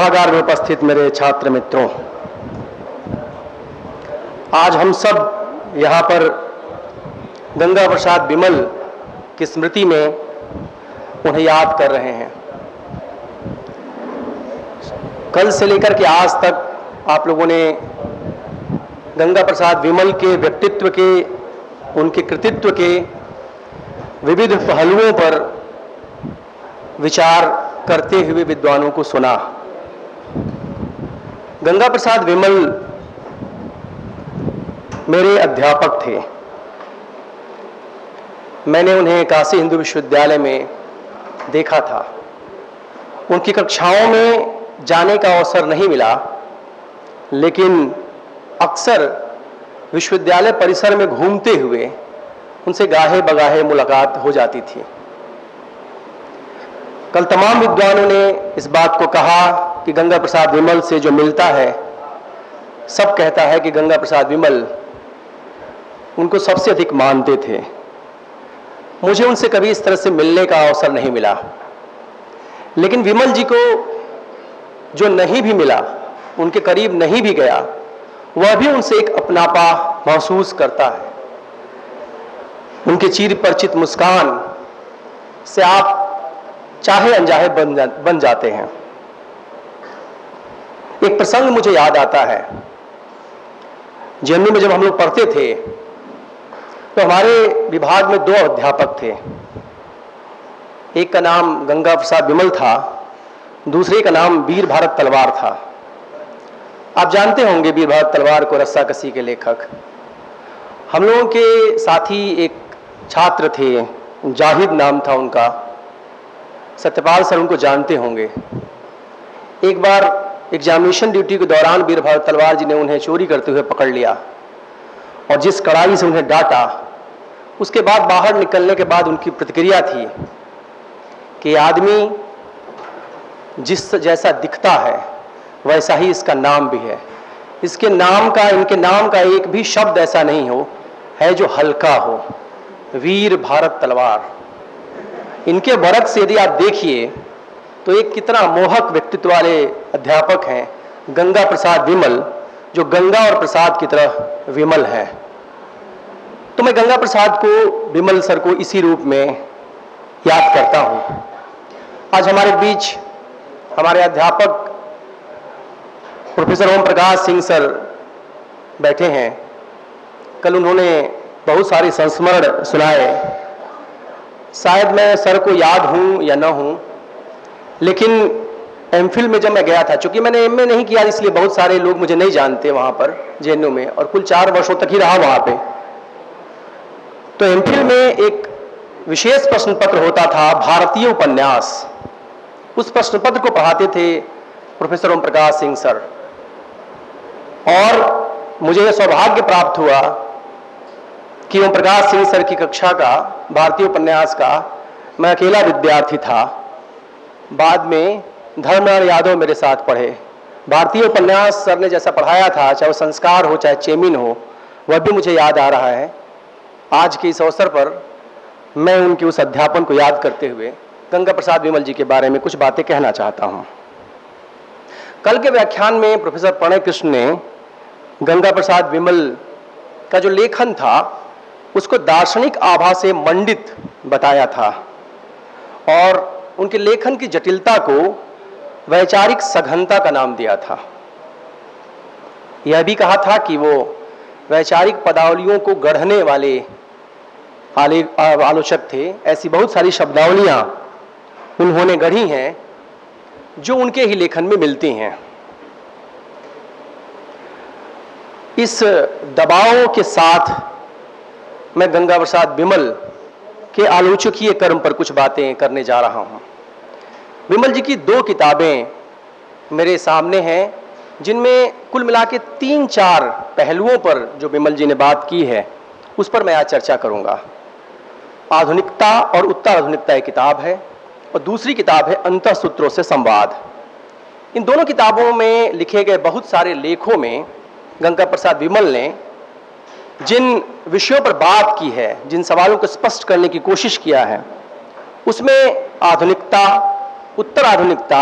सभागार में उपस्थित मेरे छात्र मित्रों, आज हम सब यहाँ पर गंगा प्रसाद विमल की स्मृति में उन्हें याद कर रहे हैं। कल से लेकर के आज तक आप लोगों ने गंगा प्रसाद विमल के व्यक्तित्व के, उनके कृतित्व के विविध पहलुओं पर विचार करते हुए विद्वानों को सुना। गंगा प्रसाद विमल मेरे अध्यापक थे। मैंने उन्हें काशी हिंदू विश्वविद्यालय में देखा था। उनकी कक्षाओं में जाने का अवसर नहीं मिला, लेकिन अक्सर विश्वविद्यालय परिसर में घूमते हुए उनसे गाहे बगाहे मुलाकात हो जाती थी। कल तमाम विद्वानों ने इस बात को कहा कि गंगा प्रसाद विमल से जो मिलता है, सब कहता है कि गंगा प्रसाद विमल उनको सबसे अधिक मानते थे। मुझे उनसे कभी इस तरह से मिलने का अवसर नहीं मिला, लेकिन विमल जी को जो नहीं भी मिला, उनके करीब नहीं भी गया, वह भी उनसे एक अपनापा महसूस करता है। उनके चिर परिचित मुस्कान से आप चाहे अनचाहे बन जाते हैं। एक प्रसंग मुझे याद आता है। जेएनयू में जब हम लोग पढ़ते थे तो हमारे विभाग में 2 अध्यापक थे। एक का नाम गंगा प्रसाद विमल था, दूसरे का नाम वीर भारत तलवार था। आप जानते होंगे वीर भारत तलवार को, रस्साकसी के लेखक। हम लोगों के साथी एक छात्र थे, जाहिद नाम था उनका। सत्यपाल सर उनको जानते होंगे। एक बार एग्जामिनेशन ड्यूटी के दौरान वीर भारत तलवार जी ने उन्हें चोरी करते हुए पकड़ लिया और जिस कड़ाई से उन्हें डांटा, उसके बाद बाहर निकलने के बाद उनकी प्रतिक्रिया थी कि आदमी जिस जैसा दिखता है वैसा ही इसका नाम भी है। इनके नाम का एक भी शब्द ऐसा नहीं हो है जो हल्का हो। वीर भारत तलवार, इनके वर्क से यदि आप देखिए तो एक कितना मोहक व्यक्तित्व वाले अध्यापक हैं गंगा प्रसाद विमल, जो गंगा और प्रसाद की तरह विमल है। तो मैं गंगा प्रसाद को, विमल सर को इसी रूप में याद करता हूं। आज हमारे बीच हमारे अध्यापक प्रोफेसर ओम प्रकाश सिंह सर बैठे हैं। कल उन्होंने बहुत सारे संस्मरण सुनाए। शायद मैं सर को याद हूं या ना हूं, लेकिन एमफिल में जब मैं गया था, चूंकि मैंने एमए नहीं किया इसलिए बहुत सारे लोग मुझे नहीं जानते वहां पर जेएनयू में, और कुल 4 वर्षों तक ही रहा वहां पे। तो एमफिल में एक विशेष प्रश्न पत्र होता था, भारतीय उपन्यास। उस प्रश्न पत्र को पढ़ाते थे प्रोफेसर ओम प्रकाश सिंह सर, और मुझे यह सौभाग्य प्राप्त हुआ कि ओम प्रकाश सिंह सर की कक्षा का, भारतीय उपन्यास का, मैं अकेला विद्यार्थी था। बाद में धर्मनारायण यादव मेरे साथ पढ़े। भारतीय उपन्यास सर ने जैसा पढ़ाया था, चाहे वो संस्कार हो चाहे चेमिन हो, वह भी मुझे याद आ रहा है। आज के इस अवसर पर मैं उनके उस अध्यापन को याद करते हुए गंगा प्रसाद विमल जी के बारे में कुछ बातें कहना चाहता हूँ। कल के व्याख्यान में प्रोफेसर प्रणय कृष्ण ने गंगा प्रसाद विमल का जो लेखन था उसको दार्शनिक आभा से मंडित बताया था, और उनके लेखन की जटिलता को वैचारिक सघनता का नाम दिया था। यह भी कहा था कि वो वैचारिक पदावलियों को गढ़ने वाले आलोचक थे। ऐसी बहुत सारी शब्दावलियां उन्होंने गढ़ी हैं जो उनके ही लेखन में मिलती हैं। इस दबाव के साथ मैं गंगा प्रसाद विमल के आलोचकीय कर्म पर कुछ बातें करने जा रहा हूं। विमल जी की 2 किताबें मेरे सामने हैं, जिनमें कुल मिला के 3-4 पहलुओं पर जो विमल जी ने बात की है उस पर मैं आज चर्चा करूंगा। आधुनिकता और उत्तर आधुनिकता एक किताब है, और दूसरी किताब है अंतःसूत्रों से संवाद। इन दोनों किताबों में लिखे गए बहुत सारे लेखों में गंगा प्रसाद विमल ने जिन विषयों पर बात की है, जिन सवालों को स्पष्ट करने की कोशिश किया है, उसमें आधुनिकता, उत्तर आधुनिकता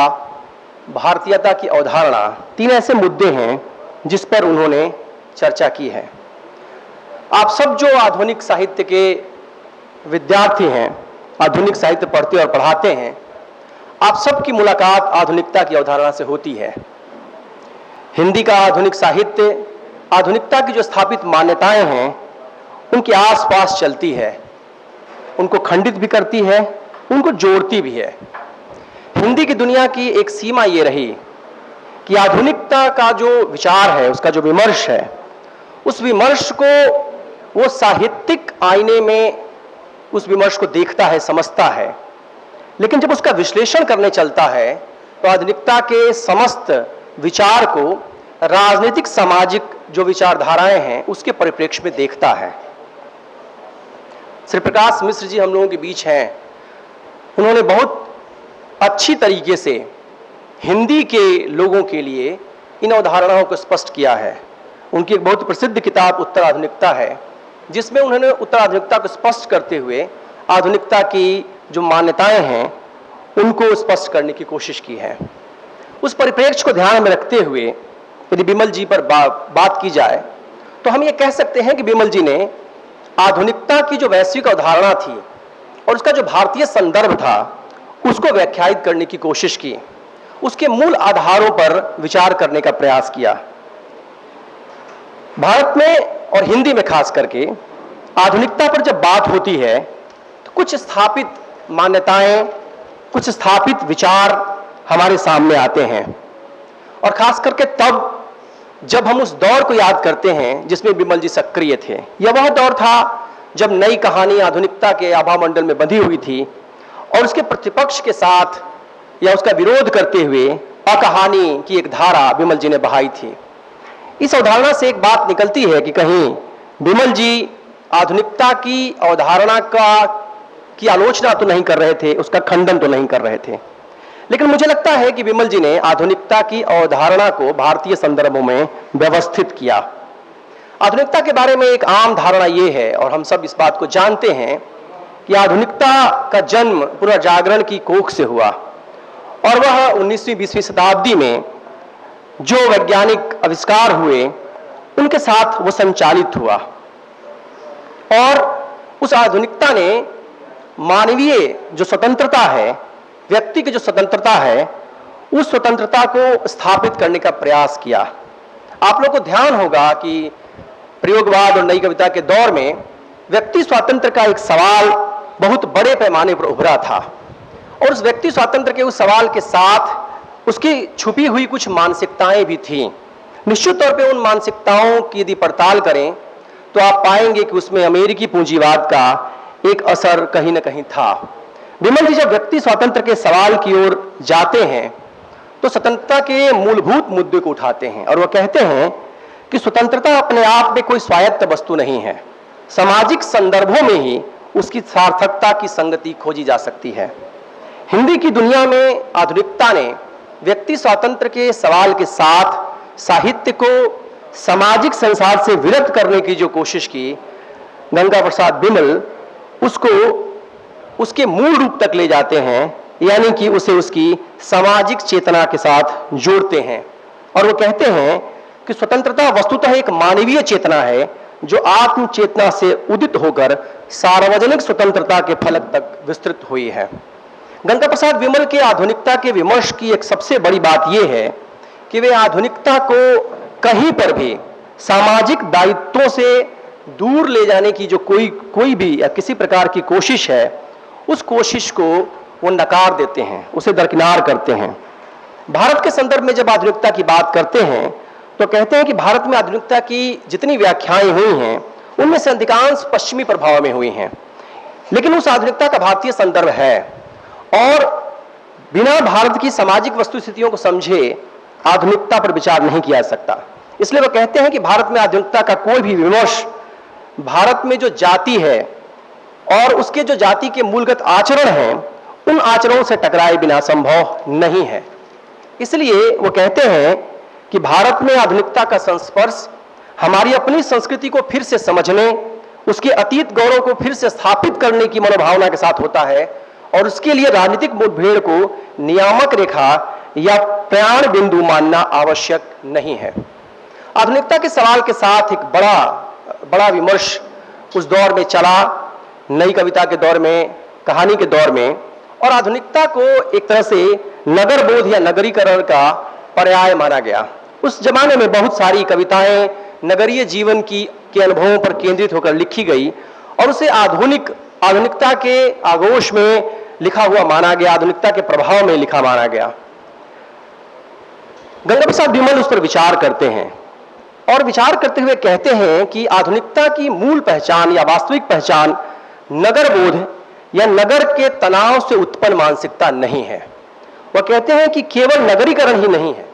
भारतीयता की अवधारणा, तीन ऐसे मुद्दे हैं जिस पर उन्होंने चर्चा की है। आप सब जो आधुनिक साहित्य के विद्यार्थी हैं, आधुनिक साहित्य पढ़ते और पढ़ाते हैं, आप सबकी मुलाकात आधुनिकता की अवधारणा से होती है। हिंदी का आधुनिक साहित्य आधुनिकता की जो स्थापित मान्यताएं हैं उनके आसपास चलती है, उनको खंडित भी करती है, उनको जोड़ती भी है। हिंदी की दुनिया की एक सीमा ये रही कि आधुनिकता का जो विचार है, उसका जो विमर्श है, उस विमर्श को वो साहित्यिक आईने में उस विमर्श को देखता है, समझता है, लेकिन जब उसका विश्लेषण करने चलता है तो आधुनिकता के समस्त विचार को राजनीतिक सामाजिक जो विचारधाराएं हैं उसके परिप्रेक्ष्य में देखता है। श्री प्रकाश मिश्र जी हम लोगों के बीच हैं। उन्होंने बहुत अच्छी तरीके से हिंदी के लोगों के लिए इन अवधारणाओं को स्पष्ट किया है। उनकी एक बहुत प्रसिद्ध किताब उत्तर आधुनिकता है, जिसमें उन्होंने उत्तर आधुनिकता को स्पष्ट करते हुए आधुनिकता की जो मान्यताएं हैं उनको स्पष्ट करने की कोशिश की है। उस परिप्रेक्ष्य को ध्यान में रखते हुए यदि बिमल जी पर बात की जाए तो हम ये कह सकते हैं कि बिमल जी ने आधुनिकता की जो वैश्विक अवधारणा थी और उसका जो भारतीय संदर्भ था उसको व्याख्यायित करने की कोशिश की, उसके मूल आधारों पर विचार करने का प्रयास किया। भारत में और हिंदी में खास करके आधुनिकता पर जब बात होती है तो कुछ स्थापित मान्यताएं, कुछ स्थापित विचार हमारे सामने आते हैं, और खास करके तब जब हम उस दौर को याद करते हैं जिसमें बिमल जी सक्रिय थे। यह वह दौर था जब नई कहानी आधुनिकता के आभामंडल में बंधी हुई थी और उसके प्रतिपक्ष के साथ या उसका विरोध करते हुए अकहानी की एक धारा बिमल जी ने बहाई थी। इस अवधारणा से एक बात निकलती है कि कहीं बिमल जी आधुनिकता की अवधारणा की आलोचना तो नहीं कर रहे थे, उसका खंडन तो नहीं कर रहे थे, लेकिन मुझे लगता है कि बिमल जी ने आधुनिकता की अवधारणा को भारतीय संदर्भों में व्यवस्थित किया। आधुनिकता के बारे में एक आम धारणा यह है, और हम सब इस बात को जानते हैं, कि आधुनिकता का जन्म पुनर्जागरण की कोख से हुआ और वह 19वीं-20वीं शताब्दी में जो वैज्ञानिक आविष्कार हुए उनके साथ वो संचालित हुआ, और उस आधुनिकता ने मानवीय जो स्वतंत्रता है, व्यक्ति की जो स्वतंत्रता है, उस स्वतंत्रता को स्थापित करने का प्रयास किया। आप लोगों को ध्यान होगा कि प्रयोगवाद और नई कविता के दौर में व्यक्ति स्वातंत्र्य का एक सवाल बहुत बड़े पैमाने पर उभरा था, और उस व्यक्ति स्वातंत्र्य के उस सवाल के साथ उसकी छुपी हुई कुछ मानसिकताएं भी थीं। निश्चित तौर पे उन मानसिकताओं की यदि पड़ताल करें तो आप पाएंगे कि उसमें अमेरिकी पूंजीवाद का एक असर कहीं न कहीं था। बिमल जी जब व्यक्ति स्वातंत्र्य के सवाल की ओर जाते हैं तो स्वतंत्रता के मूलभूत मुद्दे को उठाते हैं, और वह कहते हैं कि स्वतंत्रता अपने आप में कोई स्वायत्त वस्तु नहीं है, सामाजिक संदर्भों में ही उसकी सार्थकता की संगति खोजी जा सकती है। हिंदी की दुनिया में आधुनिकता ने व्यक्ति स्वातंत्र्य के सवाल के साथ साहित्य को सामाजिक संसार से विरत करने की जो कोशिश की, गंगा प्रसाद बिमल उसको उसके मूल रूप तक ले जाते हैं, यानी कि उसे उसकी सामाजिक चेतना के साथ जोड़ते हैं, और वो कहते हैं कि स्वतंत्रता वस्तुतः एक मानवीय चेतना है जो आत्म चेतना से उदित होकर सार्वजनिक स्वतंत्रता के फलक तक विस्तृत हुई है। गंगा प्रसाद बिमल के आधुनिकता के विमर्श की एक सबसे बड़ी बात यह है कि वे आधुनिकता को कहीं पर भी सामाजिक दायित्वों से दूर ले जाने की जो कोई भी या किसी प्रकार की कोशिश है, उस कोशिश को वो नकार देते हैं, उसे दरकिनार करते हैं। भारत के संदर्भ में जब आधुनिकता की बात करते हैं तो कहते हैं कि भारत में आधुनिकता की जितनी व्याख्याएं हुई हैं उनमें से अधिकांश पश्चिमी प्रभाव में हुई हैं, लेकिन उस आधुनिकता का भारतीय संदर्भ है, और बिना भारत की सामाजिक वस्तुस्थितियों को समझे आधुनिकता पर विचार नहीं किया जा सकता। इसलिए वो कहते हैं कि भारत में आधुनिकता का कोई भी विमर्श भारत में जो जाति है और उसके जो जाति के मूलगत आचरण हैं उन आचरणों से टकराए बिना संभव नहीं है। इसलिए वो कहते हैं कि भारत में आधुनिकता का संस्पर्श हमारी अपनी संस्कृति को फिर से समझने, उसके अतीत गौरव को फिर से स्थापित करने की मनोभावना के साथ होता है, और उसके लिए राजनीतिक मुठभेड़ को नियामक रेखा या प्रयाण बिंदु मानना आवश्यक नहीं है। आधुनिकता के सवाल के साथ एक बड़ा विमर्श उस दौर में चला, नई कविता के दौर में, कहानी के दौर में, और आधुनिकता को एक तरह से नगर बोध या नगरीकरण का पर्याय माना गया। उस जमाने में बहुत सारी कविताएं नगरीय जीवन के अनुभवों पर केंद्रित होकर लिखी गई और उसे आधुनिकता के आगोश में लिखा हुआ माना गया, आधुनिकता के प्रभाव में लिखा माना गया। गंगा प्रसाद बिमल उस पर विचार करते हैं और विचार करते हुए कहते हैं कि आधुनिकता की मूल पहचान या वास्तविक पहचान नगर बोध या नगर के तनाव से उत्पन्न मानसिकता नहीं है। वह कहते हैं कि केवल नगरीकरण ही नहीं है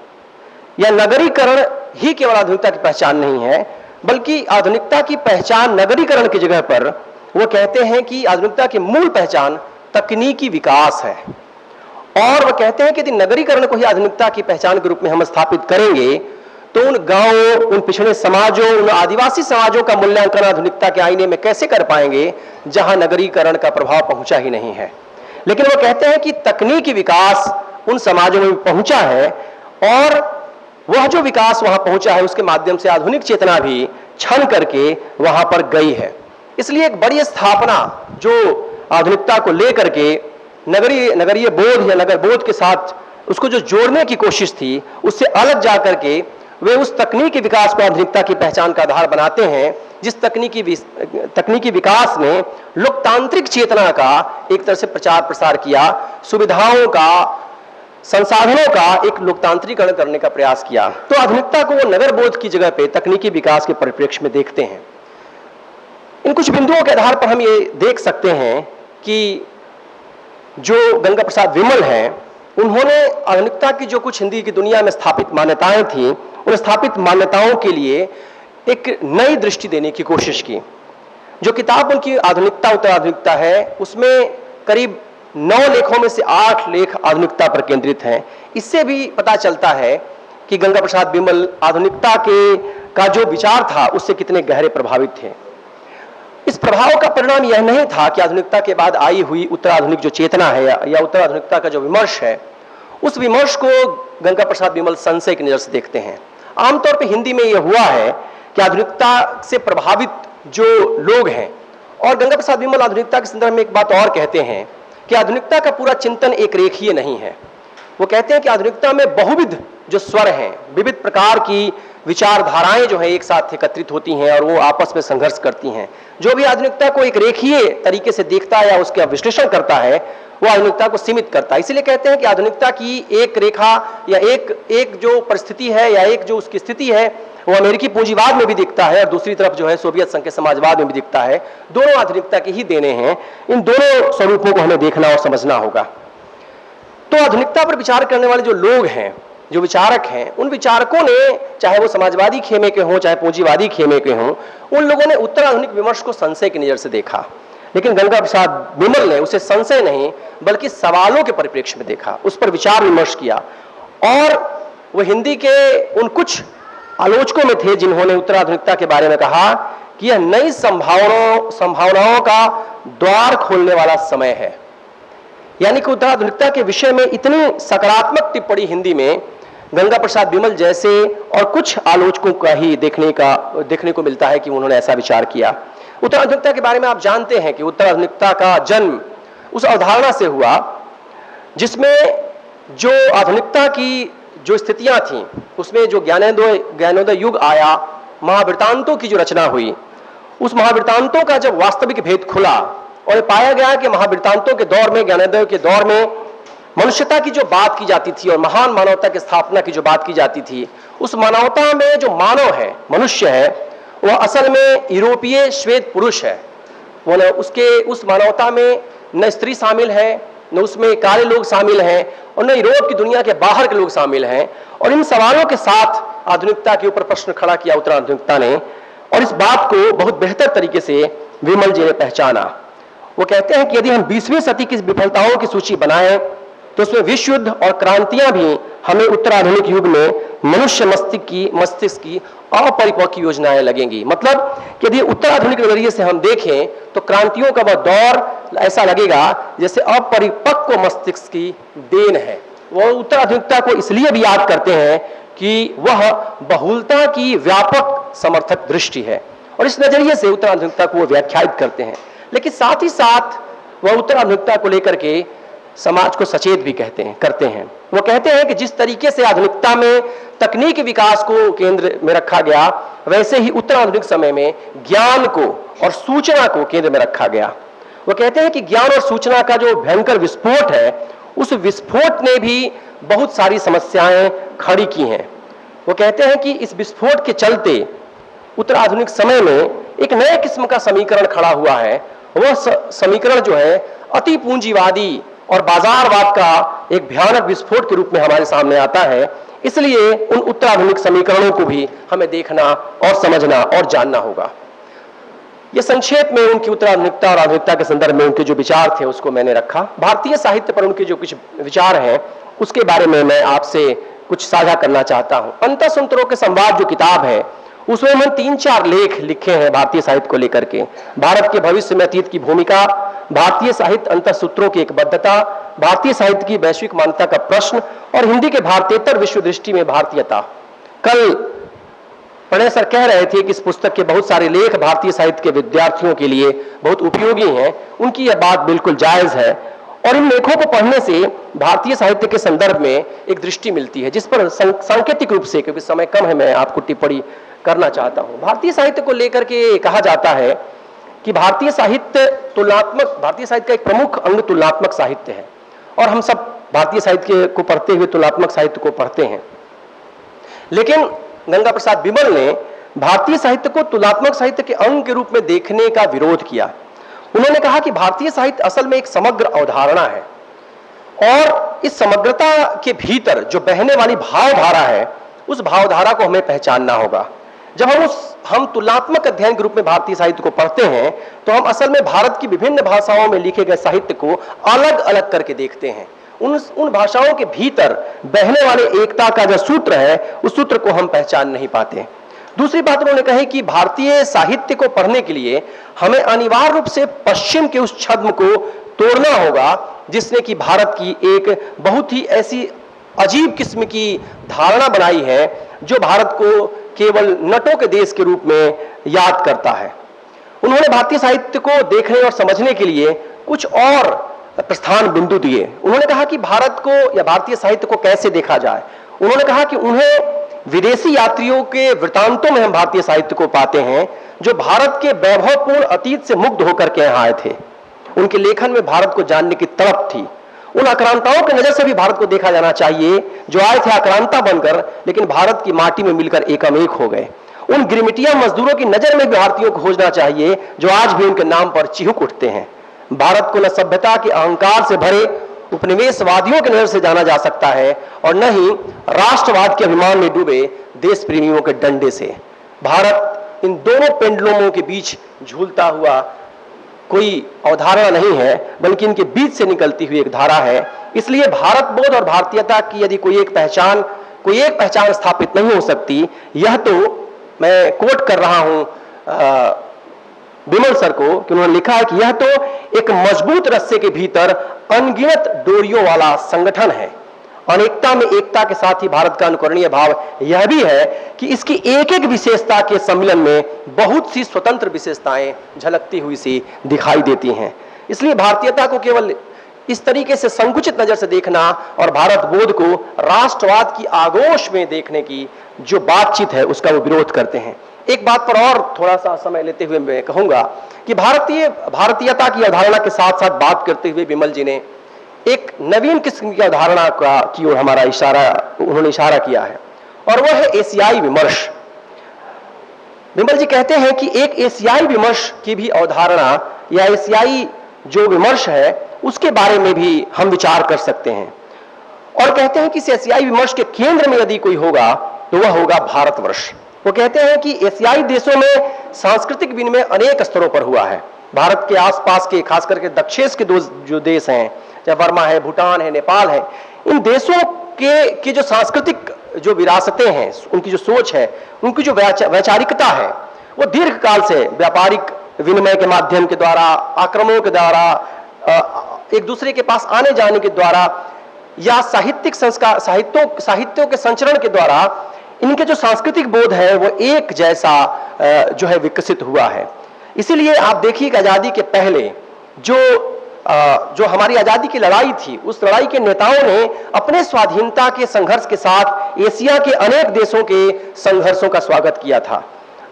या नगरीकरण ही केवल आधुनिकता की पहचान नहीं है, बल्कि आधुनिकता की पहचान नगरीकरण की जगह पर वो कहते हैं कि आधुनिकता की मूल पहचान तकनीकी विकास है। और वह कहते हैं कि यदि नगरीकरण को ही आधुनिकता की पहचान के रूप में हम स्थापित करेंगे तो उन गांवों, उन पिछड़े समाजों, उन आदिवासी समाजों का मूल्यांकन आधुनिकता के आईने में कैसे कर पाएंगे जहां नगरीकरण का प्रभाव पहुंचा ही नहीं है। लेकिन वो कहते हैं कि तकनीकी विकास उन समाजों में पहुंचा है और वह जो विकास वहां पहुंचा है उसके माध्यम से आधुनिक चेतना भी क्षण करके वहां पर गई है। इसलिए एक बड़ी स्थापना जो आधुनिकता को लेकर के नगरीय बोध या नगर बोध के साथ उसको जो जोड़ने की कोशिश थी, उससे अलग जाकर के वे उस तकनीकी विकास को आधुनिकता की पहचान का आधार बनाते हैं, जिस तकनीकी विकास ने लोकतांत्रिक चेतना का एक तरह से प्रचार प्रसार किया, सुविधाओं का, संसाधनों का एक लोकतांत्रिकरण करने का प्रयास किया। तो आधुनिकता को वो नगर बोध की जगह पे तकनीकी विकास के परिप्रेक्ष्य में देखते हैं। इन कुछ बिंदुओं के आधार पर हम ये देख सकते हैं कि जो गंगा प्रसाद विमल हैं, उन्होंने आधुनिकता की जो कुछ हिंदी की दुनिया में स्थापित मान्यताएं थी, उन स्थापित मान्यताओं के लिए एक नई दृष्टि देने की कोशिश की। जो किताब उनकी आधुनिकता उत्तर आधुनिकता है, उसमें करीब 9 लेखों में से 8 लेख आधुनिकता पर केंद्रित हैं। इससे भी पता चलता है कि गंगा प्रसाद बिमल आधुनिकता का जो विचार था उससे कितने गहरे प्रभावित थे। इस प्रभाव का परिणाम यह नहीं था कि आधुनिकता के बाद आई हुई उत्तराधुनिक जो चेतना है या उत्तराधुनिकता का जो विमर्श है, उस विमर्श को गंगा प्रसाद बिमल संशय की नजर से देखते हैं। आमतौर पर हिंदी में यह हुआ है कि आधुनिकता से प्रभावित जो लोग हैं, और गंगा प्रसाद बिमल आधुनिकता के संदर्भ में एक बात और कहते हैं कि आधुनिकता का पूरा चिंतन एक रेखीय नहीं है। वो कहते हैं कि आधुनिकता में बहुविध जो स्वर हैं, विविध प्रकार की विचारधाराएं जो है एक साथ एकत्रित होती हैं और वो आपस में संघर्ष करती हैं। जो भी आधुनिकता को एक रेखीय तरीके से देखता है या उसका विश्लेषण करता है, वो आधुनिकता को सीमित करता है। इसलिए कहते हैं कि आधुनिकता की एक रेखा या एक जो परिस्थिति है या एक जो उसकी स्थिति है, वो अमेरिकी पूंजीवाद में भी दिखता है और दूसरी तरफ जो है सोवियत संघ के समाजवाद में भी दिखता है। दोनों आधुनिकता के ही देने हैं। इन दोनों स्वरूपों को हमें देखना और समझना होगा। तो आधुनिकता पर विचार करने वाले जो लोग हैं, जो विचारक हैं, उन विचारकों ने, चाहे वो समाजवादी खेमे के हों चाहे पूंजीवादी खेमे के हों, उन लोगों ने उत्तराधुनिक विमर्श को संशय की नजर से देखा। लेकिन गंगा प्रसाद बिमल ने उसे संशय नहीं बल्कि सवालों के परिप्रेक्ष्य में देखा, उस पर विचार विमर्श किया। और वो हिंदी के उन कुछ आलोचकों में थे जिन्होंने उत्तराधुनिकता के बारे में कहा कि यह नई संभावनाओं का द्वार खोलने वाला समय है। यानी कि उत्तराधुनिकता के विषय में इतनी सकारात्मक टिप्पणी हिंदी में गंगा प्रसाद बिमल जैसे और कुछ आलोचकों का ही देखने को मिलता है कि उन्होंने ऐसा विचार किया। उत्तराधुनिकता के बारे में आप जानते हैं कि उत्तराधुनिकता का जन्म उस अवधारणा से हुआ जिसमें जो आधुनिकता की जो स्थितियां थीं, उसमें जो ज्ञानोदय युग आया, महावृत्तांतों की जो रचना हुई, उस महावृत्तांतों का जब वास्तविक भेद खुला और पाया गया कि महावृत्तांतों के दौर में, ज्ञानोदय के दौर में मनुष्यता की जो बात की जाती थी और महान मानवता की स्थापना की जो बात की जाती थी, उस मानवता में जो मानव है, मनुष्य है, वह असल में यूरोपीय श्वेत पुरुष है। वो न उस मानवता में न स्त्री शामिल है, न उसमें काले लोग शामिल हैं और न यूरोप की दुनिया के बाहर के लोग शामिल हैं। और इन सवालों के साथ आधुनिकता के ऊपर प्रश्न खड़ा किया उत्तराधुनिकता ने, और इस बात को बहुत बेहतर तरीके से विमल जी ने पहचाना। वो कहते हैं कि यदि हम 20वीं सदी की विफलताओं की सूची बनाएं तो उसमें विश्व युद्ध और क्रांतियां भी हमें उत्तराधुनिक युग में मनुष्य मस्तिष्क की अपरिपक्व योजनाएं लगेंगी। मतलब कि यदि उत्तराधुनिक नजरिए से हम देखें तो क्रांतियों का वह दौर ऐसा लगेगा जैसे अपरिपक्व मस्तिष्क की देन है। वो उत्तर आधुनिकता को इसलिए भी याद करते हैं कि वह बहुलता की व्यापक समर्थक दृष्टि है, और इस नजरिए से उत्तर आधुनिकता को वो व्याख्यायित करते हैं। लेकिन साथ ही साथ वह उत्तर आधुनिकता को लेकर के समाज को सचेत भी करते हैं। वो कहते हैं कि जिस तरीके से आधुनिकता में तकनीकी विकास को केंद्र में रखा गया, वैसे ही उत्तर आधुनिक समय में ज्ञान को और सूचना को केंद्र में रखा गया। वो कहते हैं कि ज्ञान और सूचना का जो भयंकर विस्फोट है, उस विस्फोट ने भी बहुत सारी समस्याएं खड़ी की हैं। वो कहते हैं कि इस विस्फोट के चलते उत्तर आधुनिक समय में एक नए किस्म का समीकरण खड़ा हुआ है। वह समीकरण जो है अति पूंजीवादी और बाजारवाद का एक भयानक विस्फोट के रूप में हमारे सामने आता है। इसलिए उन उत्तर आधुनिक समीकरणों को भी हमें देखना और समझना और जानना होगा। ये संक्षेप में उनकी उत्तर आधुनिकता और आधुनिकता के संदर्भ में उनके जो विचार थे उसको मैंने रखा। भारतीय साहित्य पर उनके जो कुछ विचार हैं उसके बारे में मैं आपसे कुछ साझा करना चाहता हूं। अंतःसंतरों के संवाद जो किताब है, उसमें मैंने 3-4 लेख लिखे हैं भारतीय साहित्य को लेकर के। भारत के भविष्य में अतीत की भूमिका, भारतीय साहित्य अंतःसूत्रों की एकबद्धता, भारतीय साहित्य की वैश्विक मान्यता का प्रश्न और हिंदी के भारतीयतर विश्व दृष्टि में भारतीयता। कल प्रणय सर कह रहे थे कि इस पुस्तक के बहुत सारे लेख भारतीय साहित्य के विद्यार्थियों के लिए बहुत उपयोगी हैं। उनकी यह बात बिल्कुल जायज है, और इन लेखों को पढ़ने से भारतीय साहित्य के संदर्भ में एक दृष्टि मिलती है, जिस पर सांकेतिक रूप से, क्योंकि समय कम है, मैं आपको टिप्पणी करना चाहता हूं। भारतीय साहित्य को लेकर के कहा जाता है कि भारतीय साहित्य का एक प्रमुख अंग तुलनात्मक साहित्य है, और हम सब भारतीय साहित्य को पढ़ते हुए तुलनात्मक साहित्य को पढ़ते हैं। लेकिन गंगा प्रसाद बिमल ने भारतीय साहित्य को तुलनात्मक साहित्य के अंग के रूप में देखने का विरोध किया। उन्होंने कहा कि भारतीय साहित्य असल में एक समग्र अवधारणा है, और इस समग्रता के भीतर जो बहने वाली भावधारा है, उस भावधारा को हमें पहचानना होगा। जब हम तुलनात्मक अध्ययन के रूप में भारतीय साहित्य को पढ़ते हैं, तो हम असल में भारत की विभिन्न भाषाओं में लिखे गए साहित्य को अलग अलग करके देखते हैं। उन भाषाओं के भीतर बहने वाले एकता का जो सूत्र है, उस सूत्र को हम पहचान नहीं पाते। दूसरी बात उन्होंने कही कि भारतीय साहित्य को पढ़ने के लिए हमें अनिवार्य रूप से पश्चिम के उस छद्म को तोड़ना होगा, जिसने कि भारत की एक बहुत ही ऐसी अजीब किस्म की धारणा बनाई है, जो भारत को केवल नटों के देश के रूप में याद करता है। उन्होंने भारतीय साहित्य को देखने और समझने के लिए कुछ और प्रस्थान बिंदु दिए। उन्होंने कहा कि भारत को या भारतीय साहित्य को कैसे देखा जाए। उन्होंने कहा कि उन्हें विदेशी यात्रियों के वृतांतों में हम भारतीय साहित्य को पाते हैं, जो भारत के वैभवपूर्ण अतीत से मुग्ध होकर के यहाँ आए थे। उनके लेखन में भारत को जानने की तड़प थी। उन आक्रांताओं की नजर से भी भारत को देखा जाना चाहिए, जो आए थे आक्रांता बनकर, लेकिन भारत की माटी में मिलकर एकमेक हो गए। उन गिरमिटिया मजदूरों की नजर में भी भारतीयों को खोजना चाहिए, जो आज भी उनके नाम पर चिहुक उठते हैं। भारत को न सभ्यता के अहंकार से भरे उपनिवेशवादियों की नजर से जाना जा सकता है, और न ही राष्ट्रवाद के अभिमान में डूबे देश प्रेमियों के डंडे से। भारत इन दोनों पेंडुलमों के बीच झूलता हुआ कोई अवधारणा नहीं है, बल्कि इनके बीच से निकलती हुई एक धारा है। इसलिए भारत बोध और भारतीयता की यदि कोई एक पहचान स्थापित नहीं हो सकती, यह तो मैं कोट कर रहा हूं बिमल सर को, कि उन्होंने लिखा है कि यह तो एक मजबूत रस्से के भीतर अनगिनत डोरियों वाला संगठन है। अनेकता में एकता के साथ ही भारत का अनुकरणीय भाव यह भी है कि इसकी एक एक विशेषता के सम्मिलन में बहुत सी स्वतंत्र विशेषताएं झलकती हुई सी दिखाई देती हैं। इसलिए भारतीयता को केवल इस तरीके से संकुचित नजर से देखना और भारत बोध को राष्ट्रवाद की आगोश में देखने की जो बातचीत है, उसका वो विरोध करते हैं। एक बात पर और थोड़ा सा समय लेते हुए मैं कहूंगा कि भारतीयता की अवधारणा के साथ साथ बात करते हुए बिमल जी ने एक नवीन किस्म की अवधारणा की ओर उन्होंने इशारा किया है, और वह है एशियाई विमर्श। बिमल जी कहते हैं कि एक एशियाई विमर्श की भी अवधारणा या एशियाई जो विमर्श है, उसके बारे में भी हम विचार कर सकते हैं, और कहते हैं कि इस एशियाई विमर्श के केंद्र में यदि कोई होगा तो वह होगा भारतवर्ष। वो कहते हैं कि एशियाई देशों में सांस्कृतिक विनिमय अनेक स्तरों पर हुआ है। भारत के आसपास के, खास करके दक्षिण के जो देश हैं, चाहे वर्मा है, भूटान है, नेपाल है, इन देशों के जो सांस्कृतिक जो विरासतें हैं, उनकी जो सोच है, उनकी जो वैचारिकता है, वो दीर्घ काल से व्यापारिक विनिमय के माध्यम के द्वारा, आक्रमणों के द्वारा, एक दूसरे के पास आने जाने के द्वारा या साहित्यिक संस्कार, साहित्यों के संचरण के द्वारा इनके जो सांस्कृतिक बोध है वो एक जैसा जो है विकसित हुआ है। इसीलिए आप देखिए कि आजादी के पहले जो हमारी आजादी की लड़ाई थी, उस लड़ाई के नेताओं ने अपने स्वाधीनता के संघर्ष के साथ एशिया के अनेक देशों के संघर्षों का स्वागत किया था।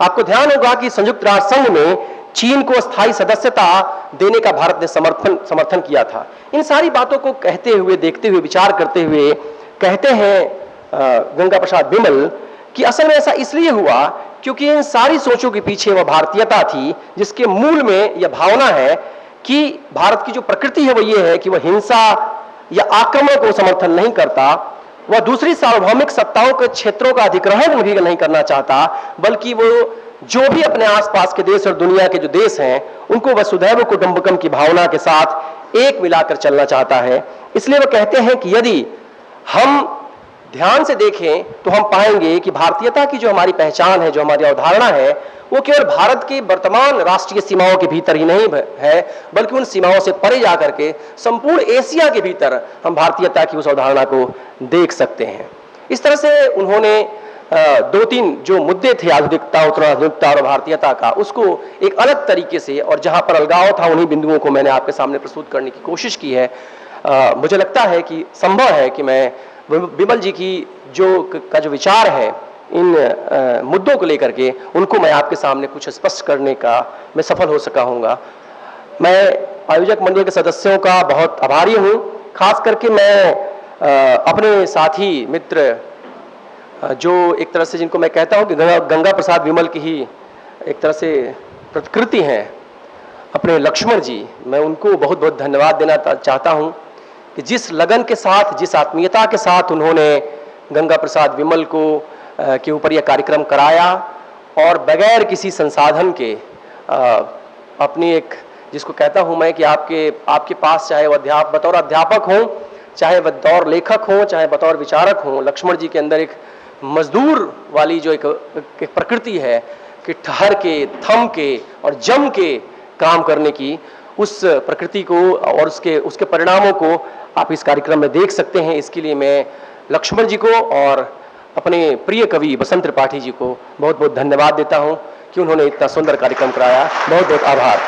आपको ध्यान होगा कि संयुक्त राष्ट्र संघ में चीन को स्थायी सदस्यता देने का भारत ने समर्थन किया था। इन सारी बातों को कहते हुए, देखते हुए, विचार करते हुए कहते हैं गंगा प्रसाद विमल कि असल में ऐसा इसलिए हुआ क्योंकि इन सारी सोचों के पीछे वह भारतीयता थी जिसके मूल में यह भावना है कि भारत की जो प्रकृति है वो ये है कि वह हिंसा या आक्रमण को समर्थन नहीं करता, वह दूसरी सार्वभौमिक सत्ताओं के क्षेत्रों का अधिग्रहण भी नहीं करना चाहता, बल्कि वो जो भी अपने आसपास के देश और दुनिया के जो देश हैं उनको वसुधैव कुटुंबकम की भावना के साथ एक मिलाकर चलना चाहता है। इसलिए वो कहते हैं कि यदि हम ध्यान से देखें तो हम पाएंगे कि भारतीयता की जो हमारी पहचान है, जो हमारी अवधारणा है, वो केवल भारत की वर्तमान राष्ट्रीय सीमाओं के भीतर ही नहीं है, बल्कि उन सीमाओं से परे जाकर के संपूर्ण एशिया के भीतर हम भारतीयता की उस अवधारणा को देख सकते हैं। इस तरह से उन्होंने दो तीन जो मुद्दे थे, आधुनिकता, उत्तराधुनिकता और भारतीयता का, उसको एक अलग तरीके से और जहां पर अलगाव था उन्हीं बिंदुओं को मैंने आपके सामने प्रस्तुत करने की कोशिश की है। मुझे लगता है कि संभव है कि मैं विमल जी की जो विचार है इन मुद्दों को लेकर के, उनको मैं आपके सामने कुछ स्पष्ट करने का मैं सफल हो सका हूँगा। मैं आयोजक मंडल के सदस्यों का बहुत आभारी हूँ। खास करके मैं अपने साथी मित्र जो एक तरह से जिनको मैं कहता हूँ कि गंगा प्रसाद विमल की ही एक तरह से प्रतिकृति हैं, अपने लक्ष्मण जी, मैं उनको बहुत बहुत धन्यवाद देना चाहता हूँ कि जिस लगन के साथ, जिस आत्मीयता के साथ उन्होंने गंगा प्रसाद विमल के ऊपर यह कार्यक्रम कराया और बगैर किसी संसाधन के अपनी एक, जिसको कहता हूं मैं कि आपके पास चाहे वह बतौर अध्यापक हों, चाहे बतौर लेखक हों, चाहे बतौर विचारक हों, लक्ष्मण जी के अंदर एक मजदूर वाली जो एक प्रकृति है कि ठहर के, थम के और जम के काम करने की, उस प्रकृति को और उसके परिणामों को आप इस कार्यक्रम में देख सकते हैं। इसके लिए मैं लक्ष्मण जी को और अपने प्रिय कवि बसंत त्रिपाठी जी को बहुत बहुत धन्यवाद देता हूं कि उन्होंने इतना सुंदर कार्यक्रम कराया। बहुत बहुत आभार।